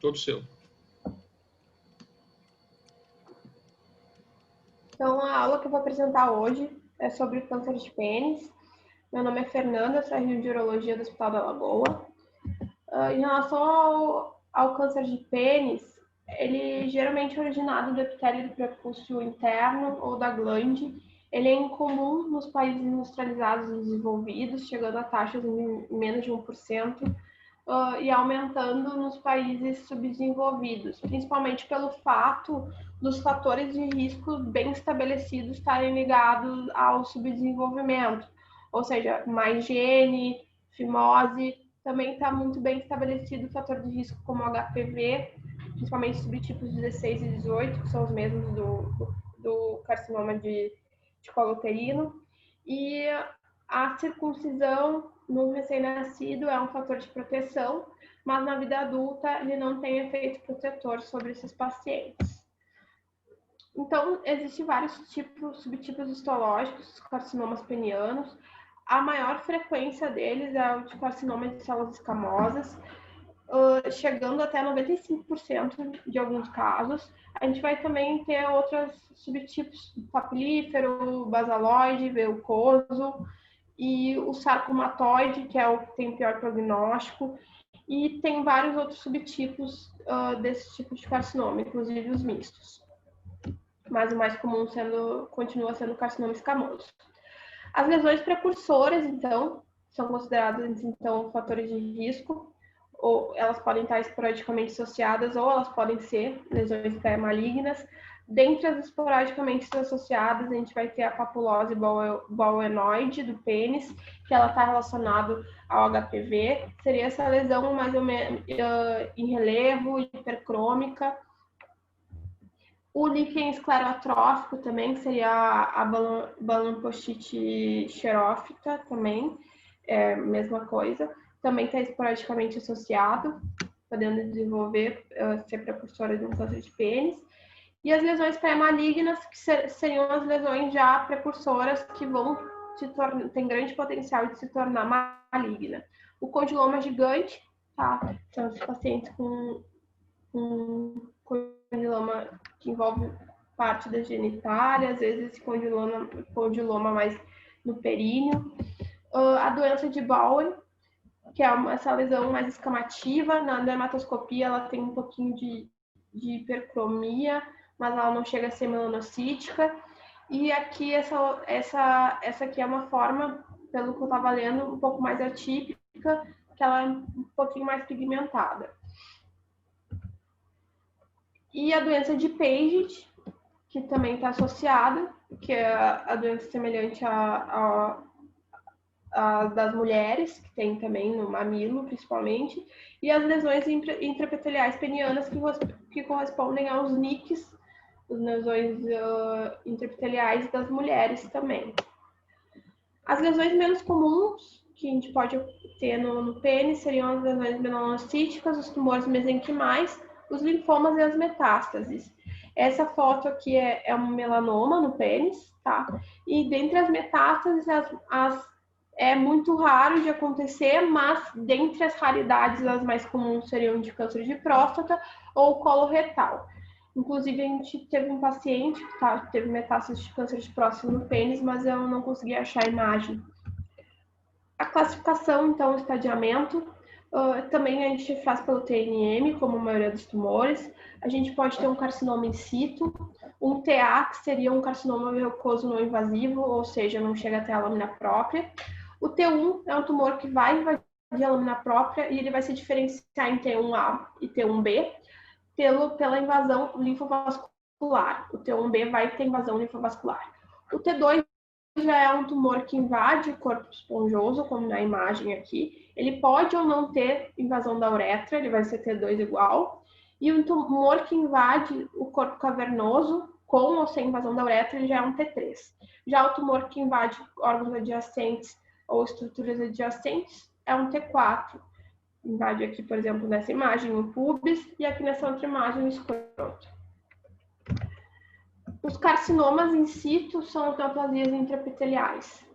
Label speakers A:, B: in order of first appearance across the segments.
A: Todo seu.
B: Então, a aula que eu vou apresentar hoje é sobre o câncer de pênis. Meu nome é Fernanda, sou rio de urologia do Hospital da Lagoa. Em relação ao câncer de pênis, ele geralmente é originado do epitélio do prepúcio interno ou da glande. Ele é incomum nos países industrializados e desenvolvidos, chegando a taxas em menos de 1%. E aumentando nos países subdesenvolvidos, principalmente pelo fato dos fatores de risco bem estabelecidos estarem ligados ao subdesenvolvimento, ou seja, má higiene, fimose, também está muito bem estabelecido o fator de risco como HPV, principalmente subtipos 16 e 18, que são os mesmos do carcinoma de colo uterino, e a circuncisão no recém-nascido é um fator de proteção, mas na vida adulta ele não tem efeito protetor sobre esses pacientes. Então, existem vários subtipos histológicos, carcinomas penianos. A maior frequência deles é o de carcinoma de células escamosas, chegando até 95% de alguns casos. A gente vai também ter outros subtipos, papilífero, basaloide, verrucoso, e o sarcomatoide, que é o que tem pior prognóstico, e tem vários outros subtipos desse tipo de carcinoma, inclusive os mistos. Mas o mais comum continua sendo o carcinoma escamoso. As lesões precursoras, então, são consideradas fatores de risco, ou elas podem estar esporadicamente associadas, ou elas podem ser lesões pré-malignas. Dentre as esporadicamente associadas, a gente vai ter a papulose bauenoide do pênis, que ela está relacionada ao HPV. Seria essa lesão mais ou menos em relevo, hipercrômica. O líquen esclerotrófico também, que seria a balampostite xerófita também, mesma coisa. Também está esporadicamente associado, podendo desenvolver, ser precursora de um câncer de pênis. E as lesões pré-malignas, que seriam as lesões já precursoras que vão tem grande potencial de se tornar maligna. O condiloma gigante, tá? São os pacientes com condiloma que envolve parte da genitália, às vezes esse condiloma mais no períneo. A doença de Bowen, que é essa lesão mais escamativa. Na dermatoscopia ela tem um pouquinho de hipercromia, mas ela não chega a ser melanocítica. E aqui essa aqui é uma forma, pelo que eu estava lendo, um pouco mais atípica, que ela é um pouquinho mais pigmentada. E a doença de Paget, que também está associada, que é a doença semelhante a das mulheres, que tem também no mamilo, principalmente, e as lesões intraepiteliais penianas, que correspondem aos NICs, as lesões intraepiteliais das mulheres também. As lesões menos comuns que a gente pode ter no pênis seriam as lesões melanocíticas, os tumores mesenquimais, os linfomas e as metástases. Essa foto aqui é um melanoma no pênis, tá? E dentre as metástases, é muito raro de acontecer, mas dentre as raridades, as mais comuns seriam de câncer de próstata ou coloretal. Inclusive, a gente teve um paciente que teve metástase de câncer de próstata no pênis, mas eu não consegui achar a imagem. A classificação, então, o estadiamento, também a gente faz pelo TNM, como a maioria dos tumores. A gente pode ter um carcinoma in situ, um TA, que seria um carcinoma verrucoso não invasivo, ou seja, não chega até a lâmina própria. O T1 é um tumor que vai invadir a lâmina própria e ele vai se diferenciar em T1A e T1B pela invasão linfovascular. O T1B vai ter invasão linfovascular. O T2 já é um tumor que invade o corpo esponjoso, como na imagem aqui. Ele pode ou não ter invasão da uretra, ele vai ser T2 igual. E um tumor que invade o corpo cavernoso, com ou sem invasão da uretra, ele já é um T3. Já o tumor que invade órgãos adjacentes ou estruturas adjacentes é um T4. Invade aqui, por exemplo, nessa imagem o pubis e aqui nessa outra imagem o escroto. Os carcinomas in situ são as neoplasias intraepiteliais.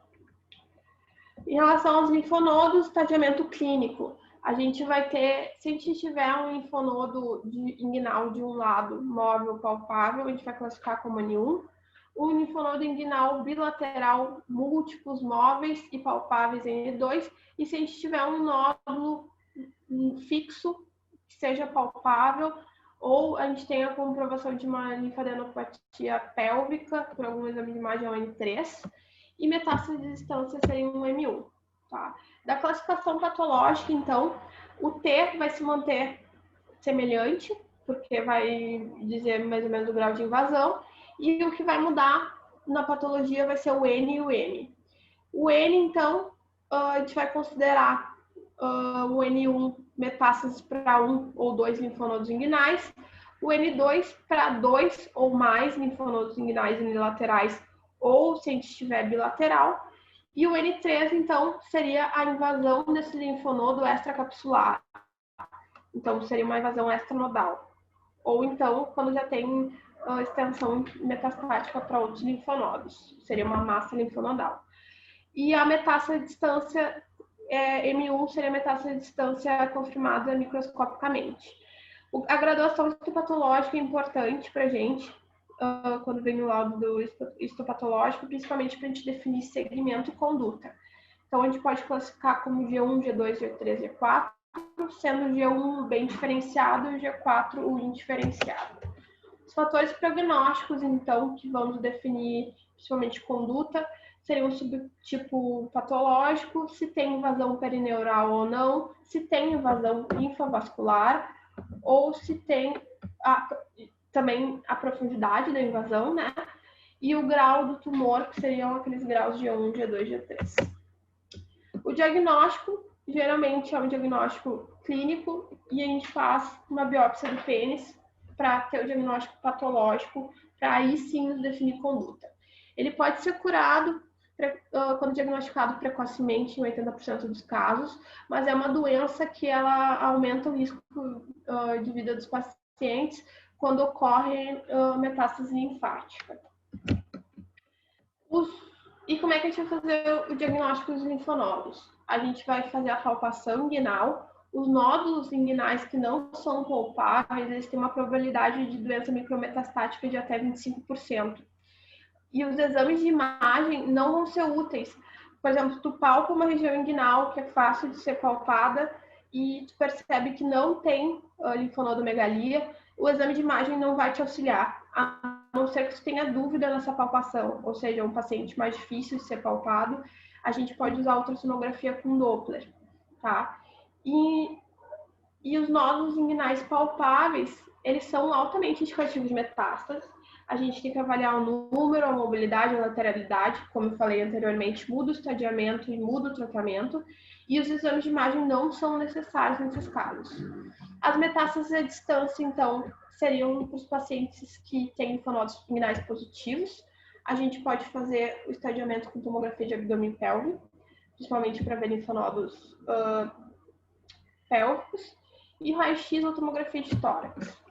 B: Em relação aos linfonodos, estadiamento clínico. A gente vai ter, se a gente tiver um linfonodo inguinal de um lado, móvel, palpável, a gente vai classificar como N1. O linfonodo inguinal bilateral, múltiplos, móveis e palpáveis em N2. E se a gente tiver um nódulo fixo, que seja palpável, ou a gente tem a comprovação de uma linfadenopatia pélvica, por algum exame de imagem, é um N3, e metástase de distância seria um M1. Tá? Da classificação patológica, então, o T vai se manter semelhante, porque vai dizer mais ou menos o grau de invasão, e o que vai mudar na patologia vai ser o N e o M. O N, então, a gente vai considerar o N1 metástases para 1 ou 2 linfonodos inguinais, o N2 para 2 ou mais linfonodos inguinais unilaterais, ou se a gente estiver bilateral, e o N3, então, seria a invasão desse linfonodo extracapsular. Então, seria uma invasão extranodal. Ou então, quando já tem extensão metastática para outros linfonodos. Seria uma massa linfonodal. E a metástase de distância, M1 seria a metástase de distância confirmada microscopicamente. A graduação histopatológica é importante para a gente, quando vem o laudo do histopatológico, principalmente para a gente definir segmento e conduta. Então, a gente pode classificar como G1, G2, G3, G4, sendo o G1 bem diferenciado e o G4 o indiferenciado. Os fatores prognósticos, então, que vamos definir principalmente conduta, seriam o subtipo patológico, se tem invasão perineural ou não, se tem invasão linfovascular, ou se tem também a profundidade da invasão, né? E o grau do tumor, que seriam aqueles graus G1, G2, G3. O diagnóstico, geralmente, é um diagnóstico clínico e a gente faz uma biópsia do pênis para ter o diagnóstico patológico, para aí sim definir conduta. Ele pode ser curado quando diagnosticado precocemente em 80% dos casos, mas é uma doença que ela aumenta o risco de vida dos pacientes quando ocorre metástase linfática. E como é que a gente vai fazer o diagnóstico dos linfonodos? A gente vai fazer a palpação inguinal. Os nódulos inguinais que não são palpáveis, eles têm uma probabilidade de doença micrometastática de até 25%. E os exames de imagem não vão ser úteis. Por exemplo, tu palpa uma região inguinal que é fácil de ser palpada e tu percebe que não tem linfonodomegalia, o exame de imagem não vai te auxiliar, a não ser que tu tenha dúvida nessa palpação, ou seja, um paciente mais difícil de ser palpado, a gente pode usar ultrassonografia com Doppler, tá? E os nódulos inguinais palpáveis, eles são altamente indicativos de metástase. A gente tem que avaliar o número, a mobilidade, a lateralidade, como eu falei anteriormente, muda o estadiamento e muda o tratamento, e os exames de imagem não são necessários nesses casos. As metástases à distância, então, seriam para os pacientes que têm linfonodos inguinais positivos. A gente pode fazer o estadiamento com tomografia de abdômen pélvico, principalmente para ver linfonodos pélvicos, e raio-x ou tomografia de tórax.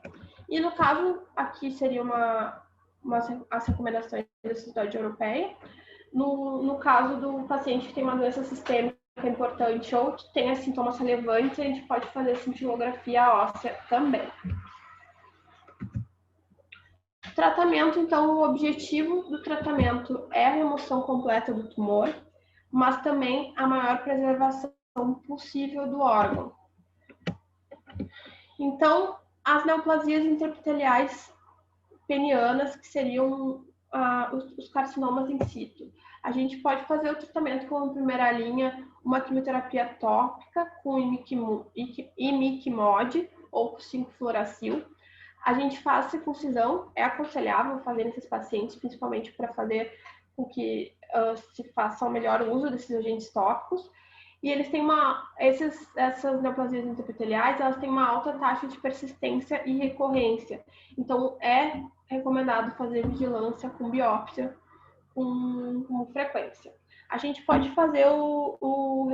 B: E no caso, aqui seria as recomendações da Sociedade Europeia. No caso do paciente que tem uma doença sistêmica importante ou que tenha sintomas relevantes, a gente pode fazer cintilografia óssea também. Tratamento, então, o objetivo do tratamento é a remoção completa do tumor, mas também a maior preservação possível do órgão. Então, as neoplasias intraepiteliais penianas, que seriam os carcinomas in situ. A gente pode fazer o tratamento como primeira linha, uma quimioterapia tópica com imiquimod ou 5-fluoracil. A gente faz circuncisão, é aconselhável fazer nesses pacientes, principalmente para fazer com que se faça o melhor uso desses agentes tópicos. E eles têm essas neoplasias intraepiteliais, elas têm uma alta taxa de persistência e recorrência. Então, é recomendado fazer vigilância com biópsia com frequência. A gente pode fazer o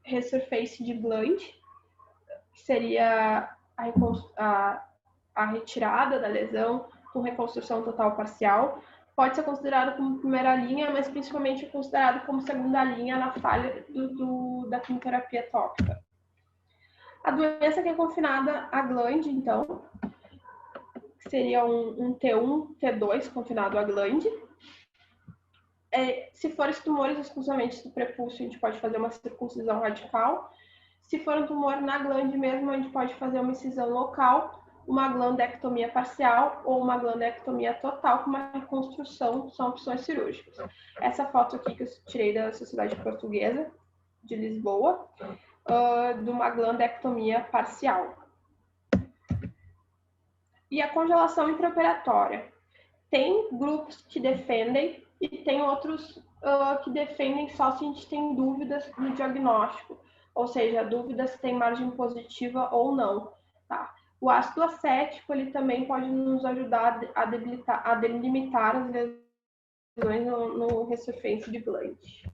B: resurface de Blunt, que seria a retirada da lesão com reconstrução total parcial. Pode ser considerado como primeira linha, mas principalmente é considerado como segunda linha na falha da quimioterapia tópica. A doença que é confinada à glande, então, seria um T1, T2 confinado à glande. Se for tumores exclusivamente do prepúcio, a gente pode fazer uma circuncisão radical. Se for um tumor na glande mesmo, a gente pode fazer uma incisão local, uma glandectomia parcial ou uma glandectomia total com uma reconstrução, são opções cirúrgicas. Essa foto aqui que eu tirei da Sociedade Portuguesa de Lisboa, de uma glandectomia parcial. E a congelação intraoperatória. Tem grupos que defendem e tem outros que defendem só se a gente tem dúvidas no diagnóstico, ou seja, dúvidas se tem margem positiva ou não. Tá? O ácido acético ele também pode nos ajudar a delimitar as lesões no ressurfência de glande.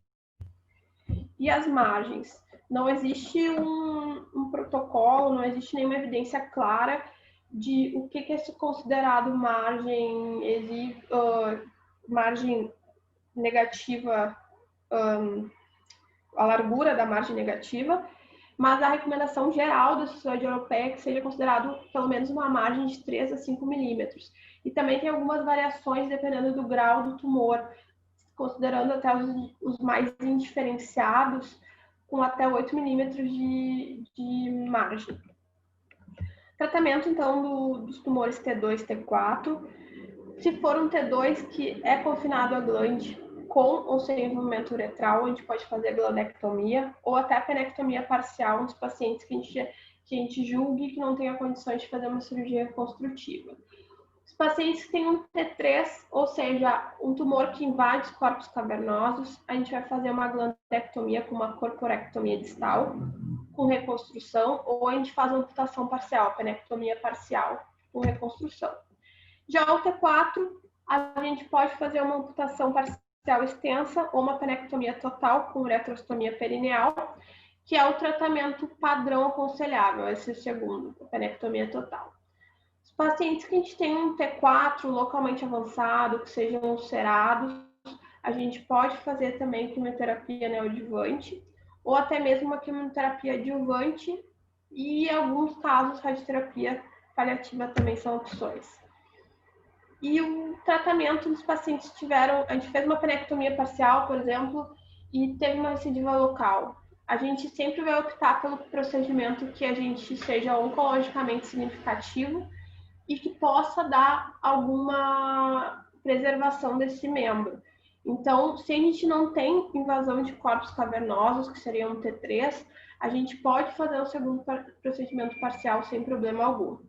B: E as margens? Não existe um protocolo, não existe nenhuma evidência clara de o que é considerado margem, margem negativa, a largura da margem negativa, mas a recomendação geral da Sociedade Europeia é que seja considerado pelo menos uma margem de 3 a 5 milímetros. E também tem algumas variações dependendo do grau do tumor, considerando até os mais indiferenciados, com até 8 milímetros de margem. Tratamento, então, dos tumores T2 e T4. Se for um T2 que é confinado à glande com ou sem envolvimento uretral, a gente pode fazer glandectomia ou até penectomia parcial nos pacientes que a gente julgue que não tenha condições de fazer uma cirurgia reconstrutiva. Os pacientes que têm um T3, ou seja, um tumor que invade os corpos cavernosos, a gente vai fazer uma glandectomia com uma corporectomia distal, com reconstrução, ou a gente faz uma amputação parcial, penectomia parcial, com reconstrução. Já o T4, a gente pode fazer uma amputação parcial extensa ou uma penectomia total com uretrostomia perineal, que é o tratamento padrão aconselhável, esse é o segundo, a penectomia total. Os pacientes que a gente tem um T4 localmente avançado, que sejam ulcerados, a gente pode fazer também quimioterapia neoadjuvante, ou até mesmo uma quimioterapia adjuvante, e em alguns casos, radioterapia paliativa também são opções. E o tratamento dos pacientes a gente fez uma penectomia parcial, por exemplo, e teve uma recidiva local. A gente sempre vai optar pelo procedimento que a gente seja oncologicamente significativo e que possa dar alguma preservação desse membro. Então, se a gente não tem invasão de corpos cavernosos, que seria um T3, a gente pode fazer o segundo procedimento parcial sem problema algum.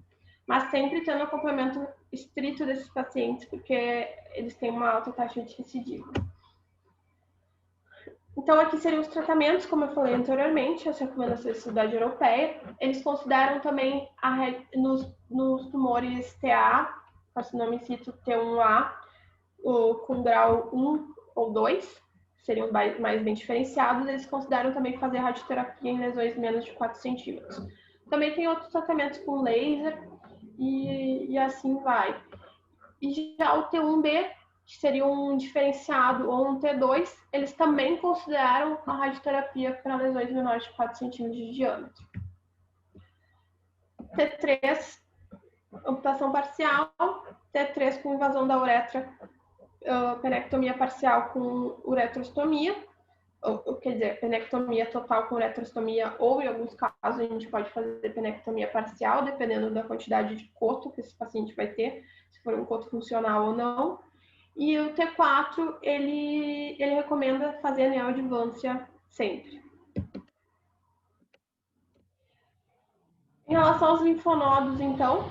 B: Mas sempre tendo acompanhamento estrito desses pacientes, porque eles têm uma alta taxa de recidiva. Então, aqui seriam os tratamentos, como eu falei anteriormente, as recomendações da Sociedade Europeia. Eles consideram também nos tumores TA, carcinoma in situ T1A, com grau 1 ou 2, seriam mais bem diferenciados. Eles consideram também fazer radioterapia em lesões menos de 4 centímetros. Também tem outros tratamentos com laser e assim vai. E já o T1B, que seria um diferenciado ou um T2, eles também consideram a radioterapia para lesões menores de 4 centímetros de diâmetro. T3, amputação parcial, T3 com invasão da uretra, penectomia parcial com uretrostomia, quer dizer, penectomia total com uretrostomia, ou em alguns casos a gente pode fazer penectomia parcial, dependendo da quantidade de coto que esse paciente vai ter, se for um coto funcional ou não. E o T4, ele recomenda fazer neoadjuvância sempre. Em relação aos linfonodos, então,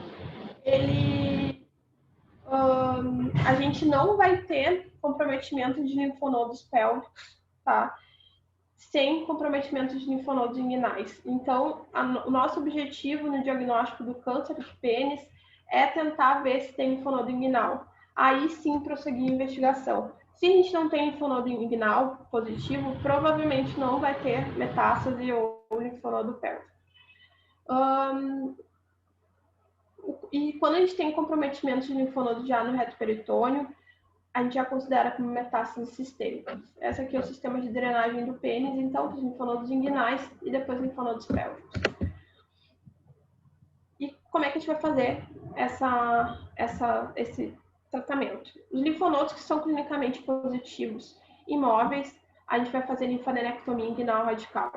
B: a gente não vai ter comprometimento de linfonodos pélvicos, tá? Sem comprometimento de linfonodos inguinais. Então, o nosso objetivo no diagnóstico do câncer de pênis é tentar ver se tem linfonodo inguinal. Aí sim prosseguir a investigação. Se a gente não tem linfonodo inguinal positivo, provavelmente não vai ter metástase ou linfonodo pélvico. E quando a gente tem comprometimento de linfonodo já no reto peritônio, a gente já considera como metástases sistêmicas. Essa aqui é o sistema de drenagem do pênis, então, os linfonodos inguinais e depois linfonodos pélvicos. que a gente vai fazer esse tratamento? Os linfonodos que são clinicamente positivos imóveis, a gente vai fazer linfadenectomia inguinal radical.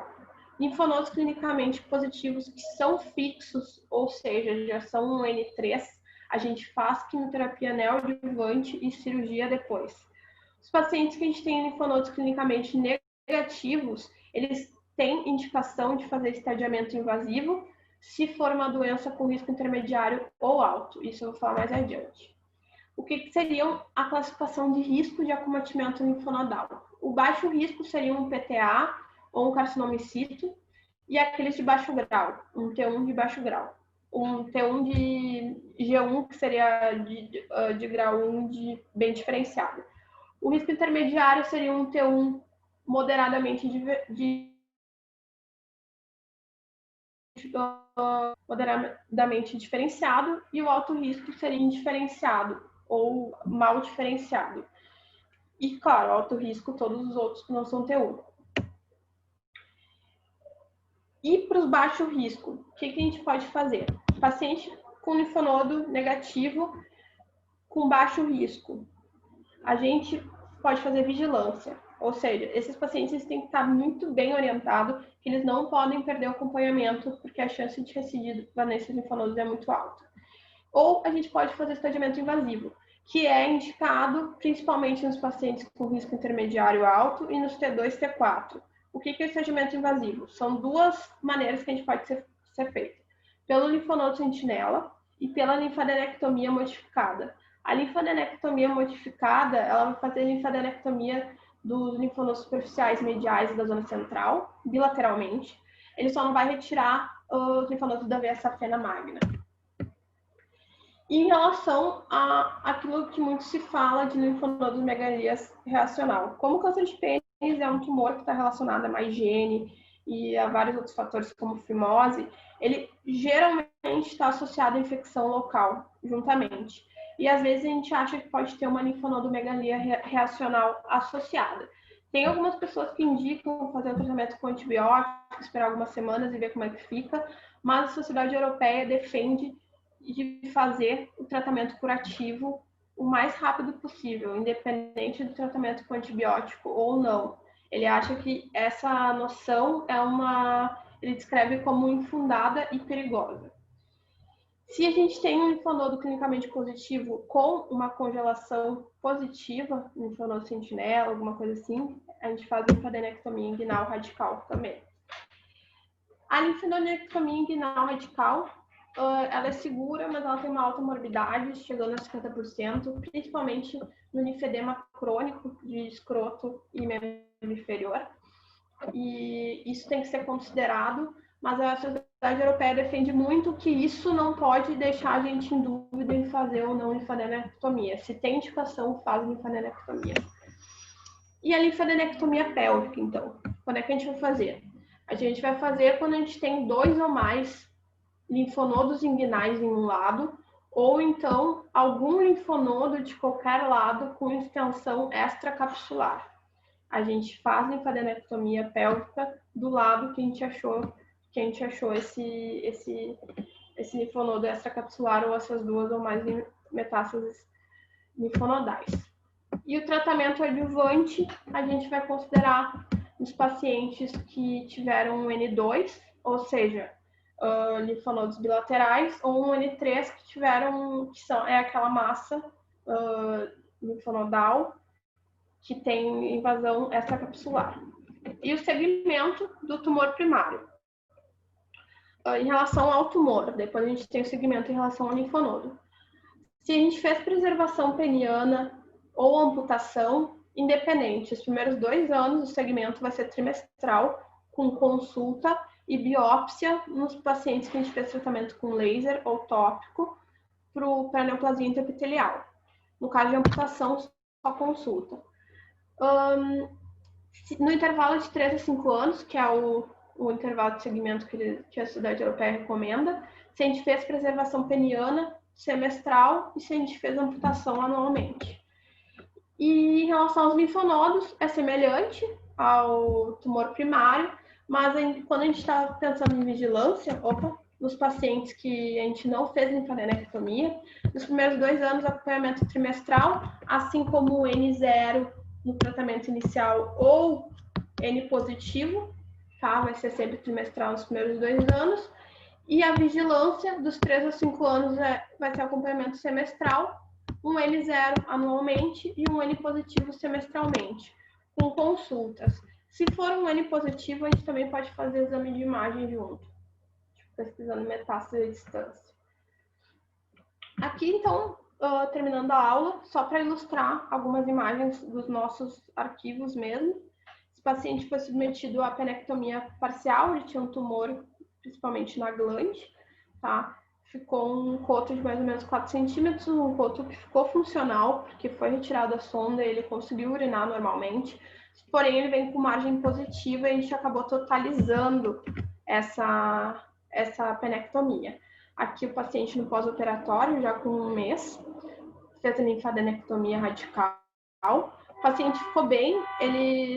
B: Linfonodos clinicamente positivos que são fixos, ou seja, já são um N3, a gente faz quimioterapia neoadjuvante e cirurgia depois. Os pacientes que a gente tem linfonodos clinicamente negativos, eles têm indicação de fazer estadiamento invasivo, se for uma doença com risco intermediário ou alto. Isso eu vou falar mais adiante. O que seriam a classificação de risco de acometimento linfonodal? O baixo risco seria um PTA ou um carcinoma in situ, e aqueles de baixo grau, um T1 de baixo grau. Um T1 de G1, que seria de grau 1 de bem diferenciado. O risco intermediário seria um T1 moderadamente diferenciado, e o alto risco seria indiferenciado ou mal diferenciado. E, claro, alto risco todos os outros que não são T1. E para os baixo risco, o que a gente pode fazer? Paciente com linfonodo negativo com baixo risco, a gente pode fazer vigilância. Ou seja, esses pacientes têm que estar muito bem orientados, que eles não podem perder o acompanhamento, porque a chance de recidiva nesses linfonodos é muito alta. Ou a gente pode fazer estadiamento invasivo, que é indicado principalmente nos pacientes com risco intermediário alto e nos T2 e T4. O que é o estadiamento invasivo? São duas maneiras que a gente pode ser feito. Pelo linfonodo sentinela e pela linfadenectomia modificada. A linfadenectomia modificada, ela vai fazer a linfadenectomia dos linfonodos superficiais mediais e da zona central, bilateralmente. Ele só não vai retirar os linfonodos da veia safena magna. E em relação àquilo que muito se fala de linfonodos megalias reacional. Como o câncer de pênis é um tumor que está relacionado a má higiene e a vários outros fatores como fimose, ele geralmente está associado à infecção local, juntamente. E às vezes a gente acha que pode ter uma linfonodomegalia reacional associada. Tem algumas pessoas que indicam fazer o tratamento com antibiótico, esperar algumas semanas e ver como é que fica, mas a Sociedade Europeia defende de fazer o tratamento curativo o mais rápido possível, independente do tratamento com antibiótico ou não. Ele acha que essa noção ele descreve como infundada e perigosa. Se a gente tem um linfonodo clinicamente positivo com uma congelação positiva, um linfonodo sentinela, alguma coisa assim, a gente faz linfadenectomia inguinal radical também. A linfadenectomia inguinal radical, ela é segura, mas ela tem uma alta morbidade, chegando a 50%, principalmente no linfedema crônico de escroto e membro inferior. E isso tem que ser considerado, mas a Sociedade Europeia defende muito que isso não pode deixar a gente em dúvida em fazer ou não linfadenectomia. Se tem indicação, faz linfadenectomia. E a linfadenectomia pélvica, então? Quando é que a gente vai fazer? A gente vai fazer quando a gente tem 2 ou mais linfonodos inguinais em um lado, ou então algum linfonodo de qualquer lado com extensão extracapsular. A gente faz linfadenectomia pélvica do lado que a gente achou esse linfonodo extracapsular ou essas 2 ou mais metástases linfonodais. E o tratamento adjuvante, a gente vai considerar nos pacientes que tiveram um N2, ou seja, linfonodos bilaterais, ou um N3 é aquela massa linfonodal que tem invasão extracapsular. E o segmento do tumor primário. Em relação ao tumor, depois a gente tem o segmento em relação ao linfonodo. Se a gente fez preservação peniana ou amputação, independente, os primeiros 2 anos o segmento vai ser trimestral, com consulta e biópsia nos pacientes que a gente fez tratamento com laser ou tópico para neoplasia intraepitelial. No caso de amputação, só consulta. No intervalo de 3 a 5 anos, que é o intervalo de segmento que a Sociedade Europeia recomenda, se a gente fez preservação peniana, semestral, e se a gente fez amputação anualmente. E em relação aos linfonodos, é semelhante ao tumor primário, mas quando a gente está pensando em vigilância, nos pacientes que a gente não fez linfadenectomia. Nos primeiros 2 anos, acompanhamento trimestral, assim como o N0 no tratamento inicial ou N positivo, tá? Vai ser sempre trimestral nos primeiros 2 anos. E a vigilância dos 3 a 5 anos vai ser acompanhamento semestral, um N0 anualmente e um N positivo semestralmente, com consultas. Se for um N positivo, a gente também pode fazer exame de imagem junto, pesquisando metástase à distância. Aqui, então, terminando a aula, só para ilustrar algumas imagens dos nossos arquivos mesmo. Esse paciente foi submetido à penectomia parcial, ele tinha um tumor, principalmente na glande, tá? Ficou um coto de mais ou menos 4 centímetros, um coto que ficou funcional, porque foi retirado a sonda e ele conseguiu urinar normalmente. Porém, ele vem com margem positiva e a gente acabou totalizando essa penectomia. Aqui o paciente no pós-operatório, já com 1 mês, fez a linfadenectomia radical. O paciente ficou bem,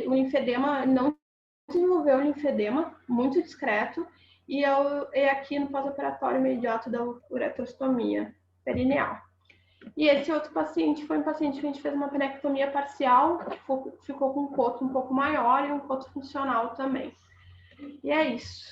B: o linfedema não desenvolveu linfedema, muito discreto, e aqui no pós-operatório imediato da uretrostomia perineal. E esse outro paciente foi um paciente que a gente fez uma penectomia parcial, que ficou com um coto um pouco maior e um coto funcional também. E é isso.